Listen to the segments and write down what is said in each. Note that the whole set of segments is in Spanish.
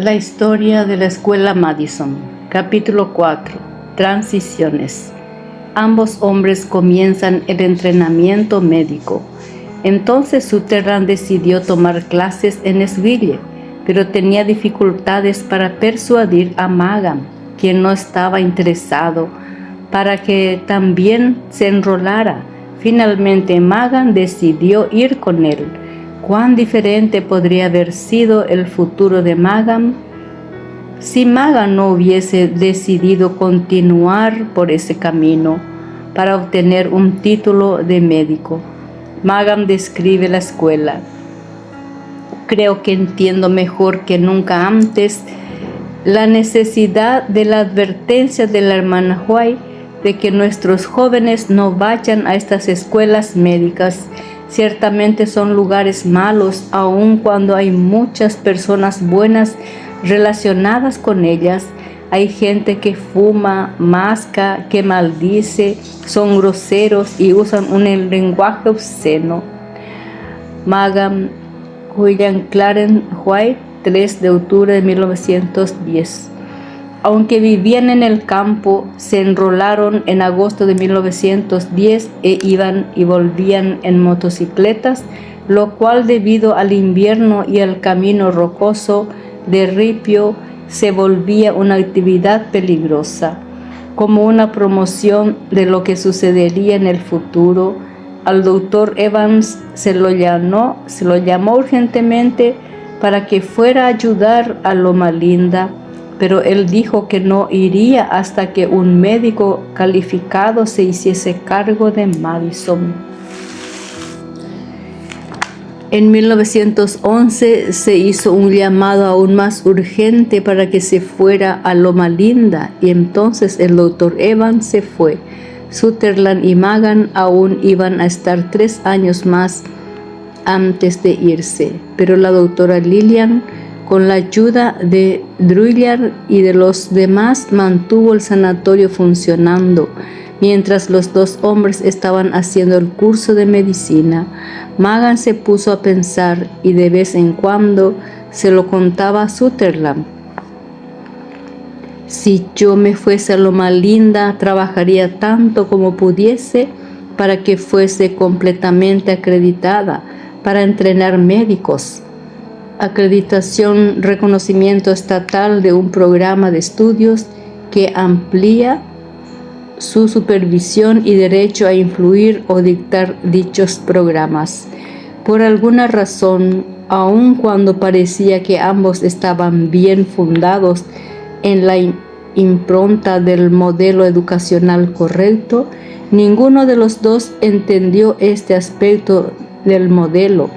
La historia de la Escuela Madison. Capítulo 4. Transiciones. Ambos hombres comienzan el entrenamiento médico. Entonces Sutherland decidió tomar clases en Nashville, pero tenía dificultades para persuadir a Magan, quien no estaba interesado, para que también se enrolara. Finalmente Magan decidió ir con él. ¿Cuán diferente podría haber sido el futuro de Magan si Magan no hubiese decidido continuar por ese camino para obtener un título de médico? Magan describe la escuela. Creo que entiendo mejor que nunca antes la necesidad de la advertencia de la hermana White de que nuestros jóvenes no vayan a estas escuelas médicas. Ciertamente son lugares malos, aun cuando hay muchas personas buenas relacionadas con ellas. Hay gente que fuma, masca, que maldice, son groseros y usan un lenguaje obsceno. Magan, William Clarence White, 3 de octubre de 1910. Aunque vivían en el campo, se enrolaron en agosto de 1910 e iban y volvían en motocicletas, lo cual debido al invierno y al camino rocoso de ripio se volvía una actividad peligrosa. Como una promoción de lo que sucedería en el futuro, al doctor Evans se lo llamó urgentemente para que fuera a ayudar a Loma Linda, pero él dijo que no iría hasta que un médico calificado se hiciese cargo de Madison. En 1911 se hizo un llamado aún más urgente para que se fuera a Loma Linda y entonces el doctor Evans se fue. Sutherland y Magan aún iban a estar 3 años más antes de irse, pero la doctora Lillian, con la ayuda de Druyler y de los demás, mantuvo el sanatorio funcionando mientras los dos hombres estaban haciendo el curso de medicina. Magan se puso a pensar y de vez en cuando se lo contaba a Sutherland. Si yo me fuese a Loma Linda, trabajaría tanto como pudiese para que fuese completamente acreditada, para entrenar médicos. Acreditación, reconocimiento estatal de un programa de estudios que amplía su supervisión y derecho a influir o dictar dichos programas. Por alguna razón, aun cuando parecía que ambos estaban bien fundados en la impronta del modelo educacional correcto, ninguno de los dos entendió este aspecto del modelo.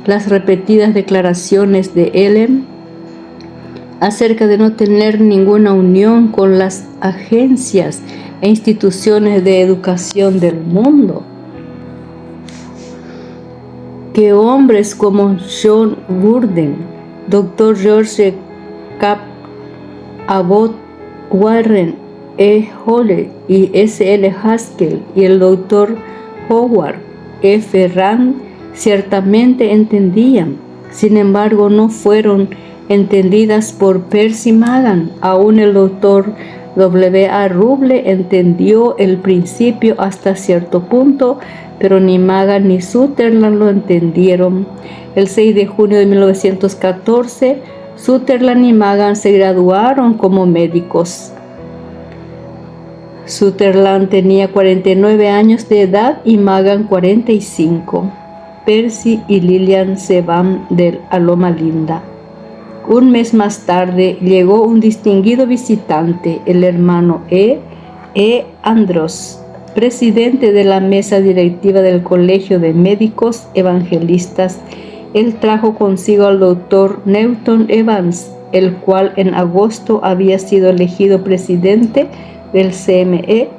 Las repetidas declaraciones de Ellen acerca de no tener ninguna unión con las agencias e instituciones de educación del mundo. Que hombres como John Burden, Dr. George Cap, Abbott, Warren E. Hole y S. L. Haskell y el Dr. Howard F. Rand ciertamente entendían, sin embargo no fueron entendidas por Percy Magan. Aún el doctor W. A. Ruble entendió el principio hasta cierto punto, pero ni Magan ni Sutherland lo entendieron. El 6 de junio de 1914, Sutherland y Magan se graduaron como médicos. Sutherland tenía 49 años de edad y Magan 45. Percy y Lillian se van a Loma Linda. Un mes más tarde llegó un distinguido visitante, el hermano E. Andros, presidente de la mesa directiva del Colegio de Médicos Evangelistas. Él trajo consigo al doctor Newton Evans, el cual en agosto había sido elegido presidente del CME.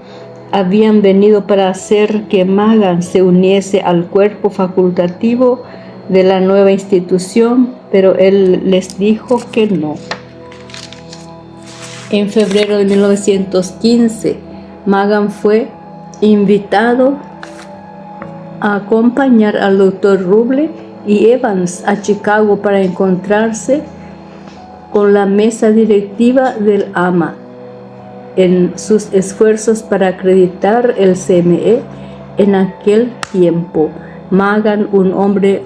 Habían venido para hacer que Magan se uniese al cuerpo facultativo de la nueva institución, pero él les dijo que no. En febrero de 1915, Magan fue invitado a acompañar al doctor Ruble y Evans a Chicago para encontrarse con la mesa directiva del AMA en sus esfuerzos para acreditar el CME. En aquel tiempo, Magan, un hombre,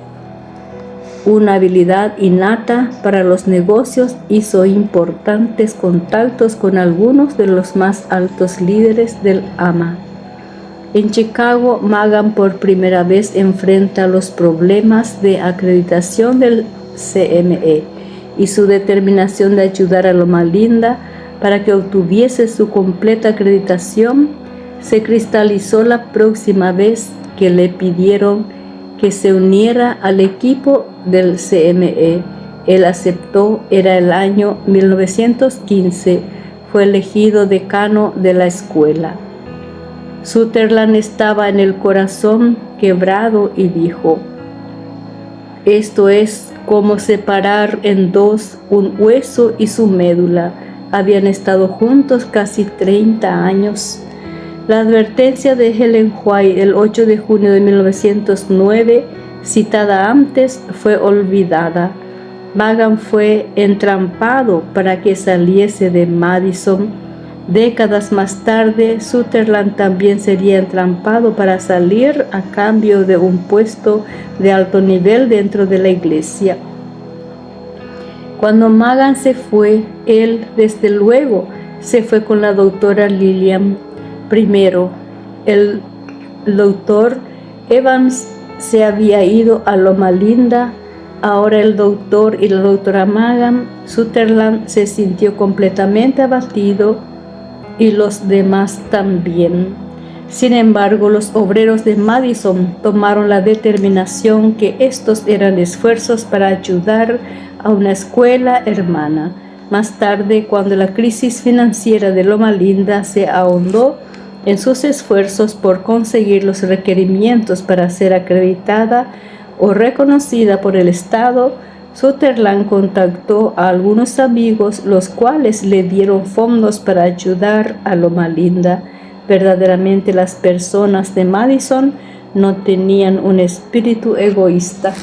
una habilidad innata para los negocios, hizo importantes contactos con algunos de los más altos líderes del AMA. En Chicago, Magan por primera vez enfrenta los problemas de acreditación del CME y su determinación de ayudar a Loma Linda para que obtuviese su completa acreditación se cristalizó la próxima vez que le pidieron que se uniera al equipo del CME. Él aceptó. Era el año 1915. Fue elegido decano de la escuela. Sutherland estaba en el corazón quebrado y dijo: esto es como separar en dos un hueso y su médula. Habían estado juntos casi 30 años. La advertencia de Helen White el 8 de junio de 1909, citada antes, fue olvidada. Magan fue entrampado para que saliese de Madison. Décadas más tarde, Sutherland también sería entrampado para salir a cambio de un puesto de alto nivel dentro de la iglesia. Cuando Magan se fue, él, desde luego, se fue con la doctora Lillian. Primero, el doctor Evans se había ido a Loma Linda. Ahora el doctor y la doctora Magan. Sutherland se sintió completamente abatido y los demás también. Sin embargo, los obreros de Madison tomaron la determinación que estos eran esfuerzos para ayudar a una escuela hermana. Más tarde, cuando la crisis financiera de Loma Linda se ahondó en sus esfuerzos por conseguir los requerimientos para ser acreditada o reconocida por el Estado, Sutherland contactó a algunos amigos, los cuales le dieron fondos para ayudar a Loma Linda. Verdaderamente las personas de Madison no tenían un espíritu egoísta.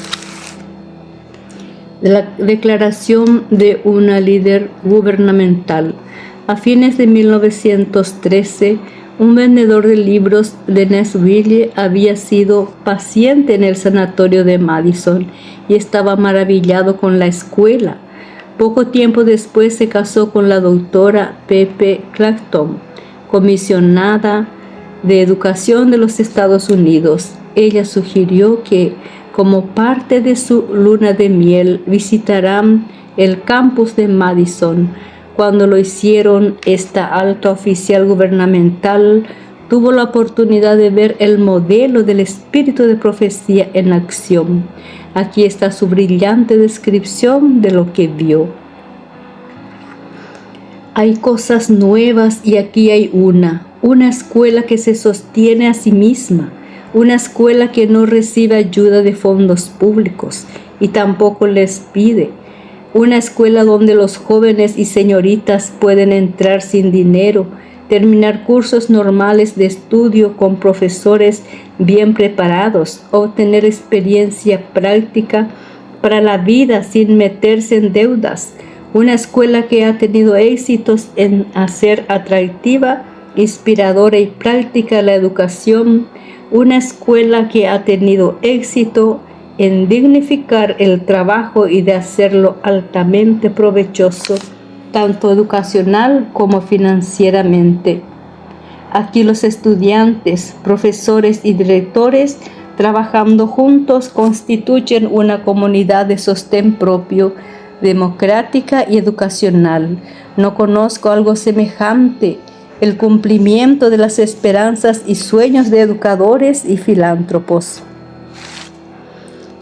La declaración de una líder gubernamental. A fines de 1913, un vendedor de libros de Nashville había sido paciente en el sanatorio de Madison y estaba maravillado con la escuela. Poco tiempo después se casó con la doctora Pepe Clacton, comisionada de Educación de los Estados Unidos. Ella sugirió que, como parte de su luna de miel, visitaran el campus de Madison. Cuando lo hicieron, esta alta oficial gubernamental tuvo la oportunidad de ver el modelo del espíritu de profecía en acción. Aquí está su brillante descripción de lo que vio. Hay cosas nuevas y aquí hay una escuela que se sostiene a sí misma, una escuela que no recibe ayuda de fondos públicos y tampoco les pide. Una escuela donde los jóvenes y señoritas pueden entrar sin dinero, terminar cursos normales de estudio con profesores bien preparados, obtener experiencia práctica para la vida sin meterse en deudas. Una escuela que ha tenido éxitos en hacer atractiva, inspiradora y práctica la educación. Una escuela que ha tenido éxito en dignificar el trabajo y de hacerlo altamente provechoso, tanto educacional como financieramente. Aquí los estudiantes, profesores y directores, trabajando juntos, constituyen una comunidad de sostén propio, democrática y educacional. No conozco algo semejante: el cumplimiento de las esperanzas y sueños de educadores y filántropos.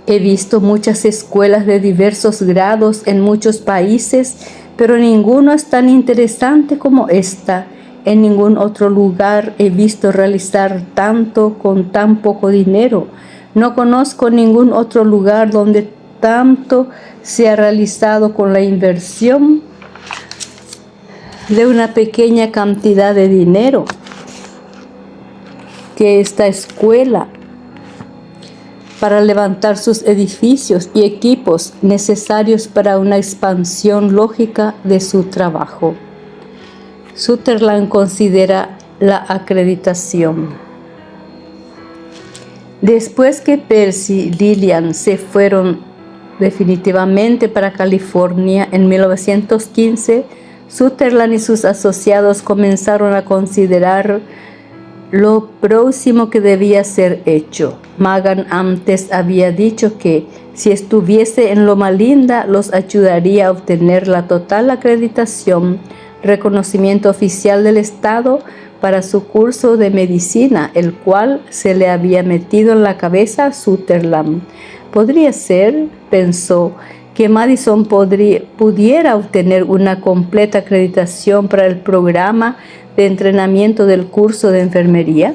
He visto muchas escuelas de diversos grados en muchos países, pero ninguno es tan interesante como esta. En ningún otro lugar he visto realizar tanto con tan poco dinero. No conozco ningún otro lugar donde tanto se ha realizado con la inversión de una pequeña cantidad de dinero que esta escuela. para levantar sus edificios y equipos necesarios para una expansión lógica de su trabajo. Sutherland considera la acreditación. Después que Percy y Lillian se fueron definitivamente para California en 1915, Sutherland y sus asociados comenzaron a considerar lo próximo que debía ser hecho. Magan antes había dicho que, si estuviese en Loma Linda, los ayudaría a obtener la total acreditación, reconocimiento oficial del Estado para su curso de medicina, el cual se le había metido en la cabeza a Sutherland. Podría ser, pensó, que Madison pudiera obtener una completa acreditación para el programa de entrenamiento del curso de enfermería.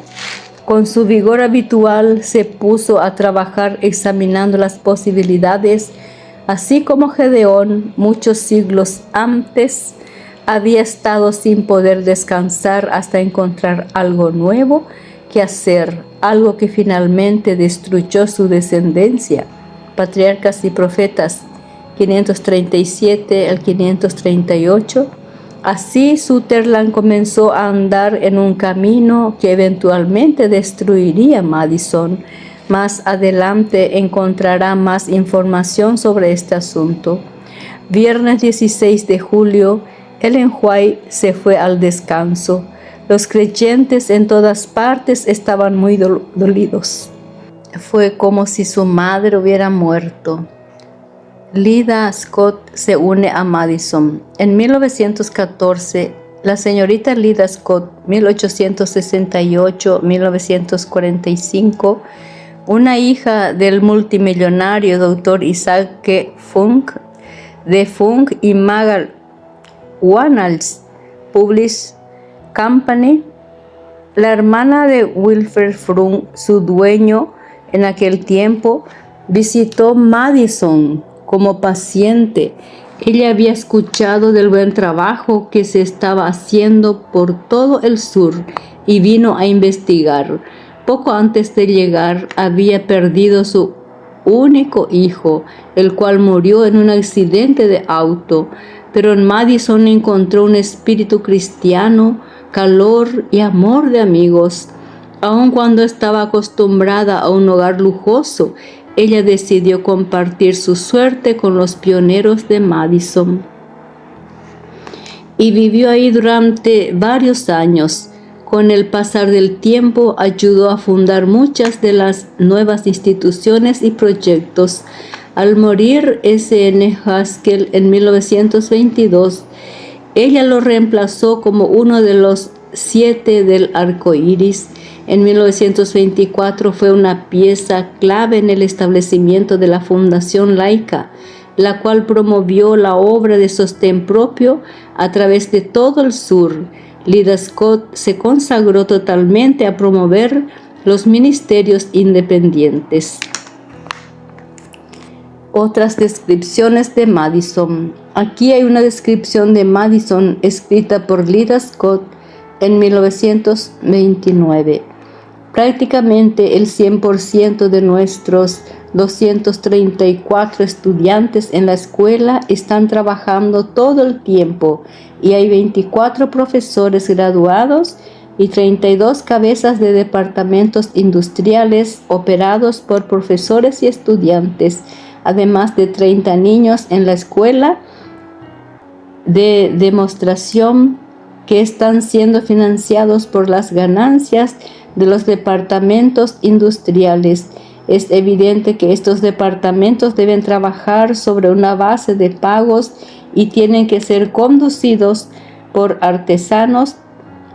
Con su vigor habitual se puso a trabajar examinando las posibilidades, así como Gedeón, muchos siglos antes, había estado sin poder descansar hasta encontrar algo nuevo que hacer, algo que finalmente destruyó su descendencia. Patriarcas y Profetas 537 al 538. Así Sutherland comenzó a andar en un camino que eventualmente destruiría Madison. Más adelante encontrará más información sobre este asunto. Viernes 16 de julio, Ellen White se fue al descanso. Los creyentes en todas partes estaban muy dolidos. Fue como si su madre hubiera muerto. Lida Scott se une a Madison. En 1914, la señorita Lida Scott, 1868-1945, una hija del multimillonario Dr. Isaac K. Funk, de Funk y Magal Wannals Publishing Company, la hermana de Wilfred Funk, su dueño en aquel tiempo, visitó Madison como paciente. Ella había escuchado del buen trabajo que se estaba haciendo por todo el sur y vino a investigar. Poco antes de llegar, había perdido su único hijo, el cual murió en un accidente de auto, pero en Madison encontró un espíritu cristiano, calor y amor de amigos. Aun cuando estaba acostumbrada a un hogar lujoso, ella decidió compartir su suerte con los pioneros de Madison. Y vivió ahí durante varios años. Con el pasar del tiempo, ayudó a fundar muchas de las nuevas instituciones y proyectos. Al morir S.N. Haskell en 1922, ella lo reemplazó como uno de los 7 del arco iris. En 1924 fue una pieza clave en el establecimiento de la Fundación Laica, la cual promovió la obra de sostén propio a través de todo el sur. Lida Scott se consagró totalmente a promover los ministerios independientes. Otras descripciones de Madison. Aquí hay una descripción de Madison escrita por Lida Scott en 1929. Prácticamente el 100% de nuestros 234 estudiantes en la escuela están trabajando todo el tiempo y hay 24 profesores graduados y 32 cabezas de departamentos industriales operados por profesores y estudiantes, además de 30 niños en la escuela de demostración que están siendo financiados por las ganancias de los departamentos industriales. Es evidente que estos departamentos deben trabajar sobre una base de pagos y tienen que ser conducidos por artesanos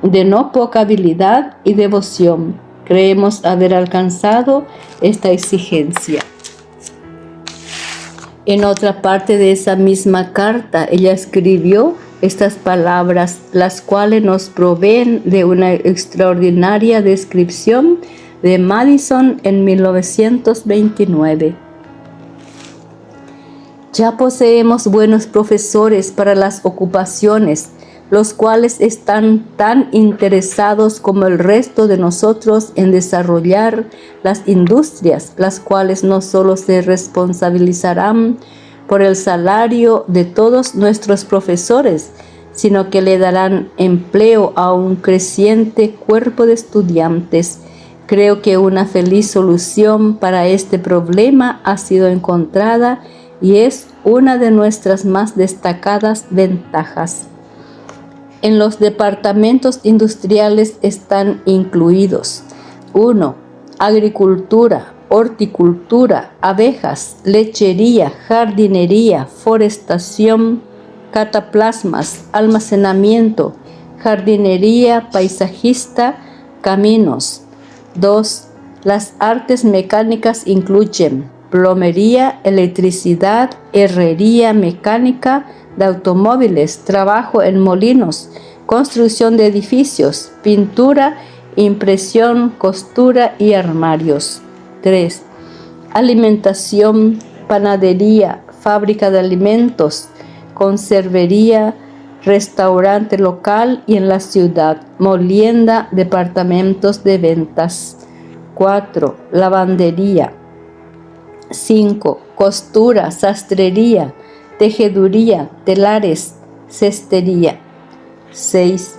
de no poca habilidad y devoción. Creemos haber alcanzado esta exigencia. En otra parte de esa misma carta, ella escribió estas palabras, las cuales nos proveen de una extraordinaria descripción de Madison en 1929. Ya poseemos buenos profesores para las ocupaciones, los cuales están tan interesados como el resto de nosotros en desarrollar las industrias, las cuales no solo se responsabilizarán por el salario de todos nuestros profesores, sino que le darán empleo a un creciente cuerpo de estudiantes. Creo que una feliz solución para este problema ha sido encontrada y es una de nuestras más destacadas ventajas. En los departamentos industriales están incluidos 1. Agricultura, horticultura, abejas, lechería, jardinería, forestación, cataplasmas, almacenamiento, jardinería paisajista, caminos. 2. Las artes mecánicas incluyen plomería, electricidad, herrería mecánica de automóviles, trabajo en molinos, construcción de edificios, pintura, impresión, costura y armarios. 3. Alimentación, panadería, fábrica de alimentos, conservería, restaurante local y en la ciudad, molienda, departamentos de ventas. 4. Lavandería. 5. Costura, sastrería, tejeduría, telares, cestería. 6.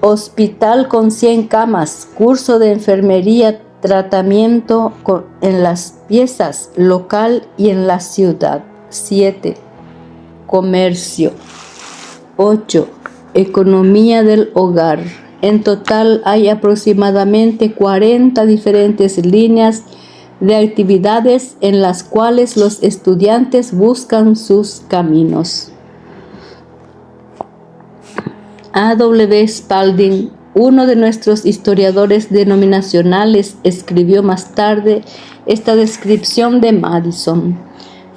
Hospital con 100 camas, curso de enfermería, tratamiento en las piezas, local y en la ciudad. 7. Comercio. 8. Economía del hogar. En total hay aproximadamente 40 diferentes líneas de actividades en las cuales los estudiantes buscan sus caminos. A.W. Spalding, uno de nuestros historiadores denominacionales, escribió más tarde esta descripción de Madison.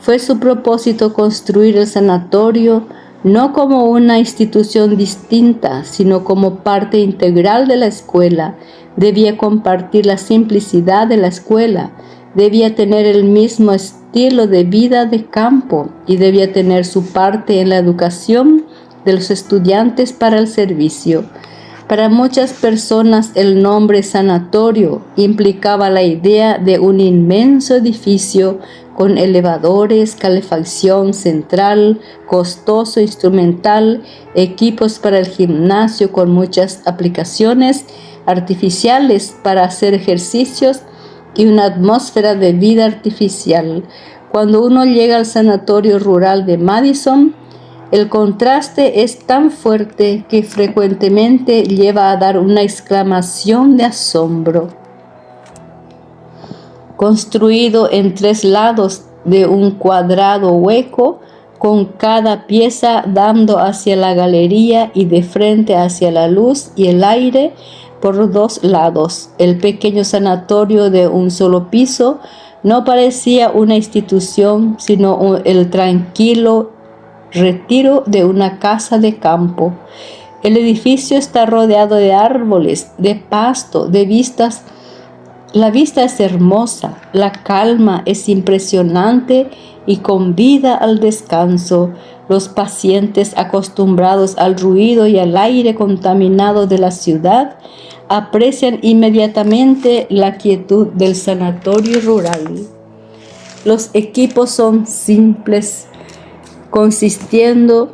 Fue su propósito construir el sanatorio no como una institución distinta, sino como parte integral de la escuela. Debía compartir la simplicidad de la escuela, debía tener el mismo estilo de vida de campo y debía tener su parte en la educación de los estudiantes para el servicio. Para muchas personas el nombre sanatorio implicaba la idea de un inmenso edificio con elevadores, calefacción central, costoso instrumental, equipos para el gimnasio con muchas aplicaciones artificiales para hacer ejercicios y una atmósfera de vida artificial. Cuando uno llega al sanatorio rural de Madison, el contraste es tan fuerte que frecuentemente lleva a dar una exclamación de asombro. Construido en 3 lados de un cuadrado hueco, con cada pieza dando hacia la galería y de frente hacia la luz y el aire por 2 lados. El pequeño sanatorio de un solo piso no parecía una institución, sino el tranquilo retiro de una casa de campo. El edificio está rodeado de árboles, de pasto, de vistas. La vista es hermosa, la calma es impresionante y convida al descanso. Los pacientes acostumbrados al ruido y al aire contaminado de la ciudad aprecian inmediatamente la quietud del sanatorio rural. Los equipos son simples, consistiendo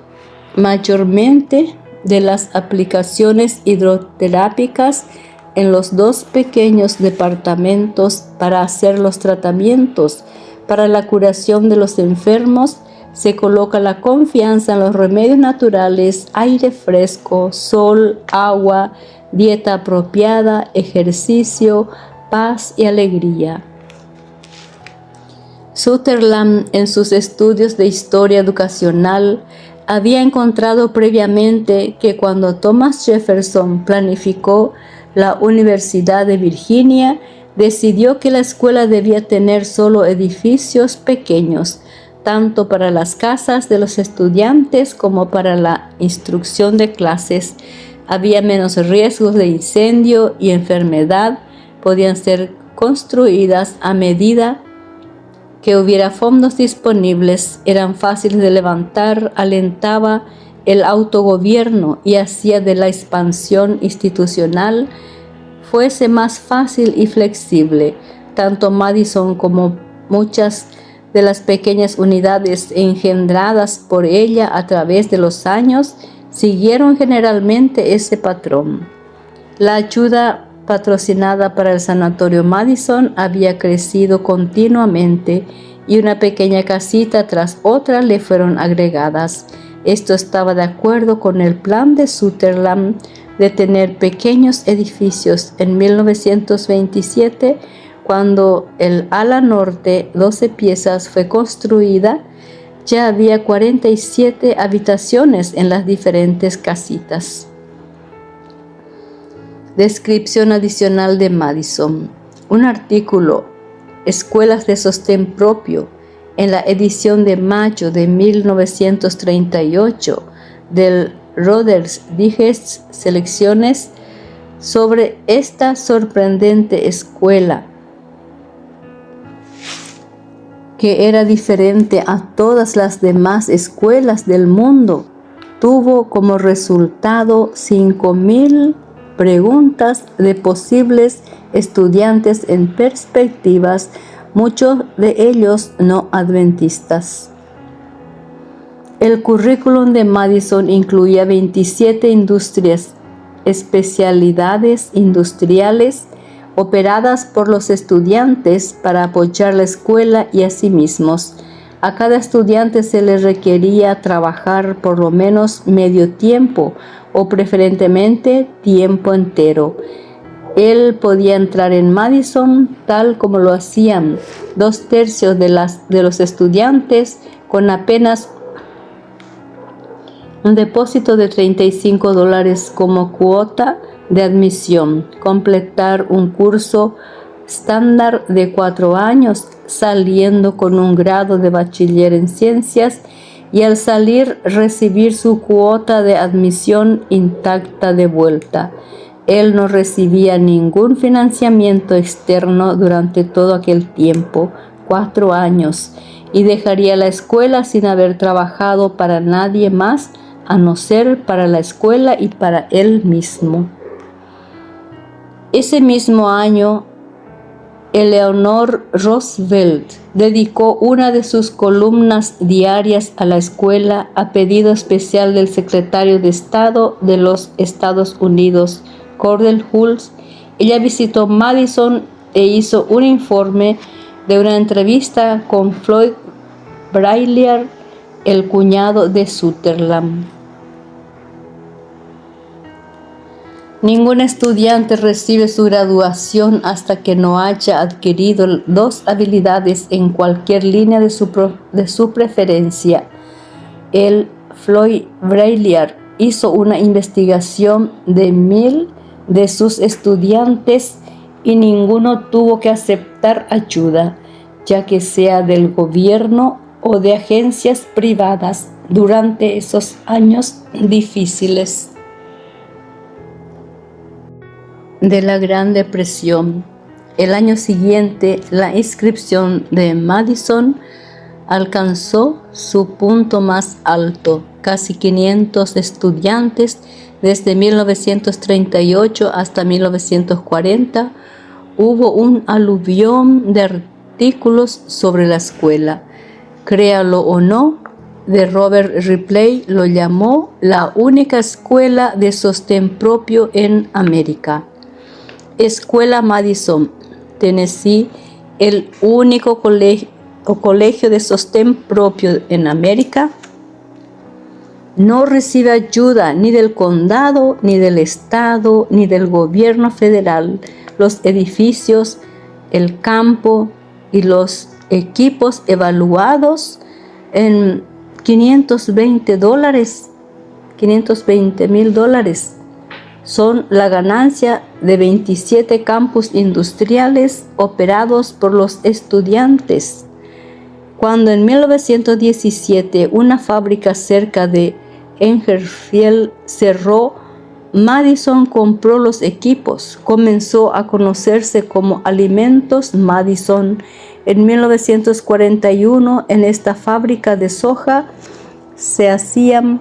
mayormente de las aplicaciones hidroterápicas en los 2 pequeños departamentos para hacer los tratamientos. Para la curación de los enfermos se coloca la confianza en los remedios naturales, aire fresco, sol, agua, dieta apropiada, ejercicio, paz y alegría. Sutherland, en sus estudios de historia educacional, había encontrado previamente que cuando Thomas Jefferson planificó la Universidad de Virginia, decidió que la escuela debía tener solo edificios pequeños, tanto para las casas de los estudiantes como para la instrucción de clases. Había menos riesgos de incendio y enfermedad, podían ser construidas a medida que hubiera fondos disponibles, eran fáciles de levantar, alentaba el autogobierno y hacía de la expansión institucional fuese más fácil y flexible. Tanto Madison como muchas de las pequeñas unidades engendradas por ella a través de los años siguieron generalmente ese patrón. La ayuda patrocinada para el Sanatorio Madison había crecido continuamente y una pequeña casita tras otra le fueron agregadas. Esto estaba de acuerdo con el plan de Sutherland de tener pequeños edificios. En 1927, cuando el ala norte, 12 piezas, fue construida, ya había 47 habitaciones en las diferentes casitas. Descripción adicional de Madison. Un artículo, Escuelas de Sostén Propio, en la edición de mayo de 1938 del Rutgers Digest Selecciones sobre esta sorprendente escuela, que era diferente a todas las demás escuelas del mundo, tuvo como resultado 5,000 preguntas de posibles estudiantes en perspectivas, muchos de ellos no adventistas. El currículum de Madison incluía 27 industrias, especialidades industriales operadas por los estudiantes para apoyar la escuela y a sí mismos. A cada estudiante se le requería trabajar por lo menos medio tiempo o preferentemente tiempo entero. Él podía entrar en Madison tal como lo hacían 2/3 de los estudiantes con apenas un depósito de $35 como cuota de admisión, completar un curso estándar de 4 años, saliendo con un grado de bachiller en ciencias y al salir recibir su cuota de admisión intacta de vuelta. Él no recibía ningún financiamiento externo durante todo aquel tiempo, 4 años, y dejaría la escuela sin haber trabajado para nadie más, a no ser para la escuela y para él mismo. Ese mismo año, Eleanor Roosevelt dedicó una de sus columnas diarias a la escuela a pedido especial del secretario de Estado de los Estados Unidos, Cordell Hull. Ella visitó Madison e hizo un informe de una entrevista con Floyd Braillard, el cuñado de Sutherland. Ningún estudiante recibe su graduación hasta que no haya adquirido 2 habilidades en cualquier línea de su preferencia. El Floyd Braillard hizo una investigación de 1,000 de sus estudiantes y ninguno tuvo que aceptar ayuda, ya que sea del gobierno o de agencias privadas, durante esos años difíciles de la Gran Depresión. El año siguiente, la inscripción de Madison alcanzó su punto más alto, casi 500 estudiantes. Desde 1938 hasta 1940 hubo un aluvión de artículos sobre la escuela. Créalo o no, de Robert Ripley lo llamó la única escuela de sostén propio en América. Escuela Madison, Tennessee, el único colegio de sostén propio en América, no recibe ayuda ni del condado, ni del estado, ni del gobierno federal. Los edificios, el campo y los equipos evaluados en $520,000 son la ganancia de 27 campus industriales operados por los estudiantes. Cuando en 1917 una fábrica cerca de Engerfield cerró, Madison compró los equipos. Comenzó a conocerse como Alimentos Madison. En 1941, en esta fábrica de soja se hacían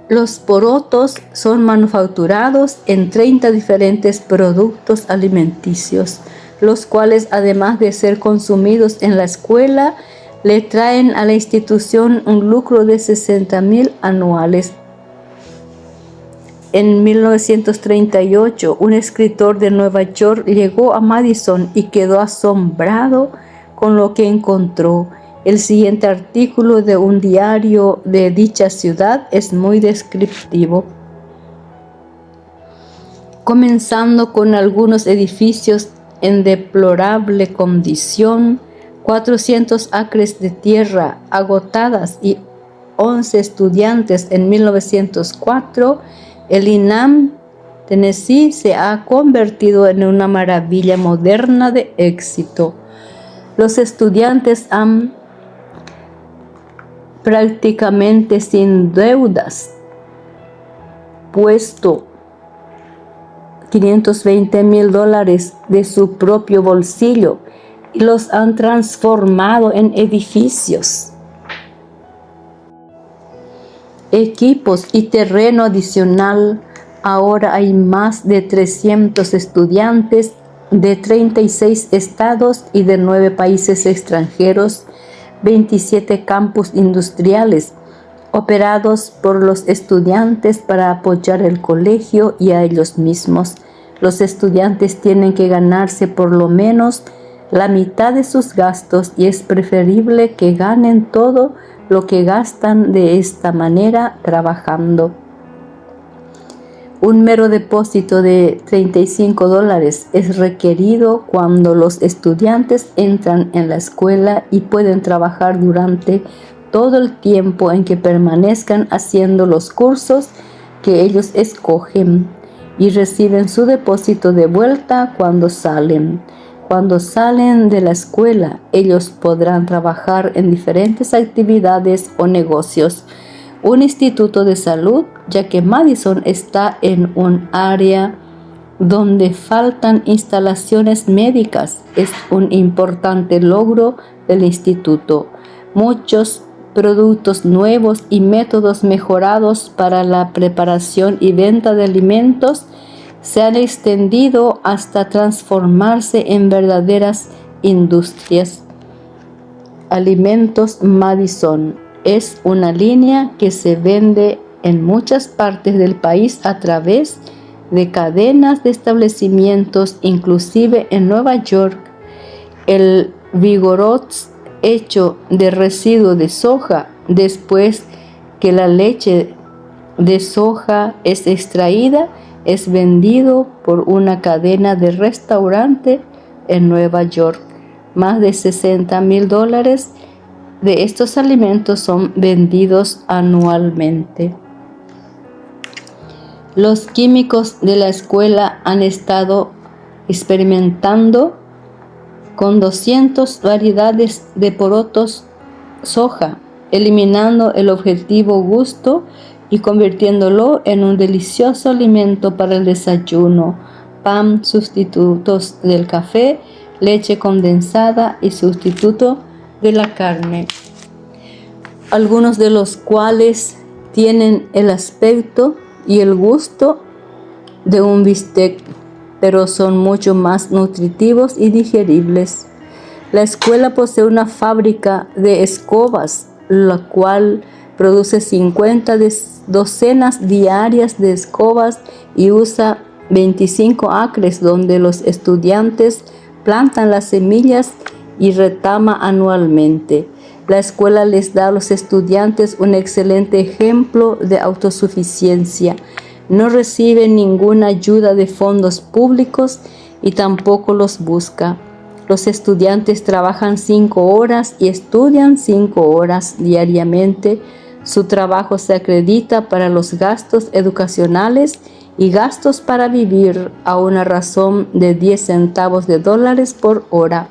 Los porotos son manufacturados en 30 diferentes productos alimenticios, los cuales, además de ser consumidos en la escuela, le traen a la institución un lucro de 60,000 anuales. En 1938, un escritor de Nueva York llegó a Madison y quedó asombrado con lo que encontró. El siguiente artículo de un diario de dicha ciudad es muy descriptivo. Comenzando con algunos edificios en deplorable condición, 400 acres de tierra agotadas y 11 estudiantes en 1904, el INAM Tennessee se ha convertido en una maravilla moderna de éxito. Los estudiantes han prácticamente sin deudas puesto $520,000 de su propio bolsillo y los han transformado en edificios, equipos y terreno adicional. Ahora hay más de 300 estudiantes de 36 estados y de 9 países extranjeros, 27 campus industriales operados por los estudiantes para apoyar el colegio y a ellos mismos. Los estudiantes tienen que ganarse por lo menos la mitad de sus gastos y es preferible que ganen todo lo que gastan de esta manera trabajando. Un mero depósito de $35 es requerido cuando los estudiantes entran en la escuela y pueden trabajar durante todo el tiempo en que permanezcan haciendo los cursos que ellos escogen y reciben su depósito de vuelta cuando salen. Cuando salen de la escuela, ellos podrán trabajar en diferentes actividades o negocios. Un instituto de salud, ya que Madison está en un área donde faltan instalaciones médicas, es un importante logro del instituto. Muchos productos nuevos y métodos mejorados para la preparación y venta de alimentos se han extendido hasta transformarse en verdaderas industrias. Alimentos Madison es una línea que se vende en muchas partes del país a través de cadenas de establecimientos, inclusive en Nueva York. El Vigorots hecho de residuo de soja después que la leche de soja es extraída es vendido por una cadena de restaurante en Nueva York. Más de $60,000 de estos alimentos son vendidos anualmente. Los químicos de la escuela han estado experimentando con 200 variedades de porotos soja, eliminando el objetivo gusto y convirtiéndolo en un delicioso alimento para el desayuno, pan, sustitutos del café, leche condensada y sustituto de la carne, algunos de los cuales tienen el aspecto y el gusto de un bistec, pero son mucho más nutritivos y digeribles. La escuela posee una fábrica de escobas, la cual produce 50 docenas diarias de escobas y usa 25 acres donde los estudiantes plantan las semillas y retama anualmente. La escuela les da a los estudiantes un excelente ejemplo de autosuficiencia. No recibe ninguna ayuda de fondos públicos y tampoco los busca. Los estudiantes trabajan 5 horas y estudian 5 horas diariamente. Su trabajo se acredita para los gastos educacionales y gastos para vivir a una razón de 10 centavos de dólares por hora.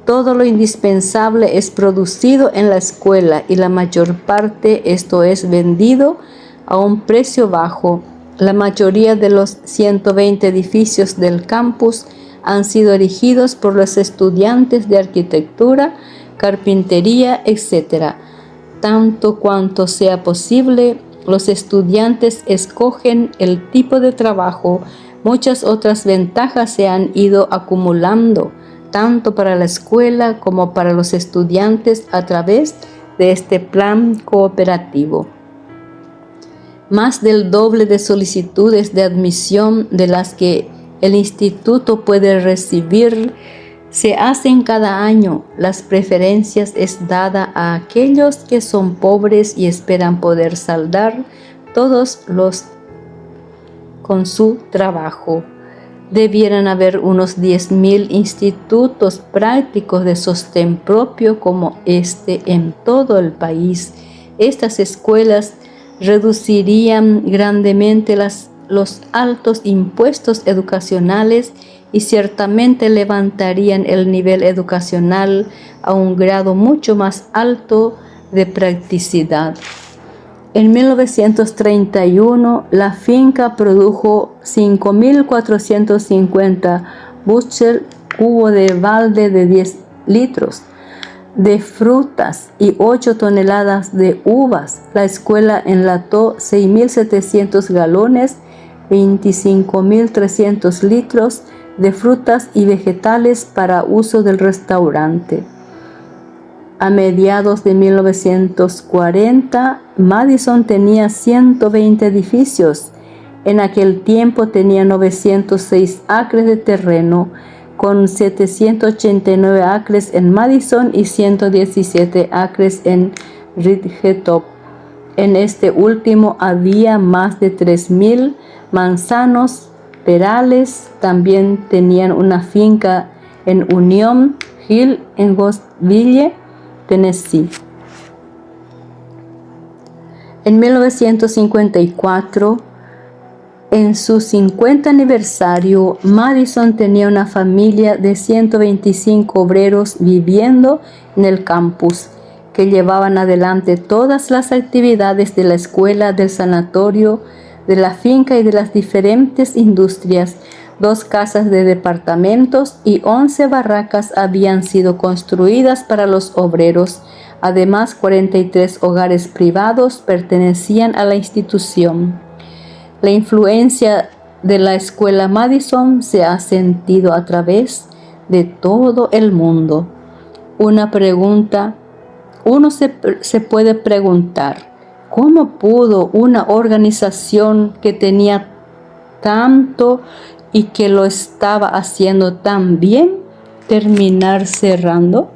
Todo lo indispensable es producido en la escuela y la mayor parte esto es vendido a un precio bajo. La mayoría de los 120 edificios del campus han sido erigidos por los estudiantes de arquitectura, carpintería, etc. Tanto cuanto sea posible, los estudiantes escogen el tipo de trabajo, muchas otras ventajas se han ido acumulando, tanto para la escuela como para los estudiantes a través de este plan cooperativo. Más del doble de solicitudes de admisión de las que el instituto puede recibir se hacen cada año. Las preferencias es dada a aquellos que son pobres y esperan poder saldar todos los con su trabajo. Debieran haber unos 10.000 institutos prácticos de sostén propio como este en todo el país. Estas escuelas reducirían grandemente los altos impuestos educacionales y ciertamente levantarían el nivel educacional a un grado mucho más alto de practicidad. En 1931, la finca produjo 5.450 bushel cubo de balde de 10 litros de frutas y 8 toneladas de uvas. La escuela enlató 6.700 galones, 25.300 litros de frutas y vegetales para uso del restaurante. A mediados de 1940, Madison tenía 120 edificios. En aquel tiempo tenía 906 acres de terreno, con 789 acres en Madison y 117 acres en Ridgetop. En este último había más de 3.000 manzanos. Perales también tenían una finca en Union Hill en Gosville, Tennessee. En 1954, en su 50 aniversario, Madison tenía una familia de 125 obreros viviendo en el campus, que llevaban adelante todas las actividades de la escuela, del sanatorio, de la finca y de las diferentes industrias. 2 casas de departamentos y 11 barracas habían sido construidas para los obreros. Además, 43 hogares privados pertenecían a la institución. La influencia de la escuela Madison se ha sentido a través de todo el mundo. Uno se puede preguntar, ¿cómo pudo una organización que tenía tanto y que lo estaba haciendo tan bien terminar cerrando?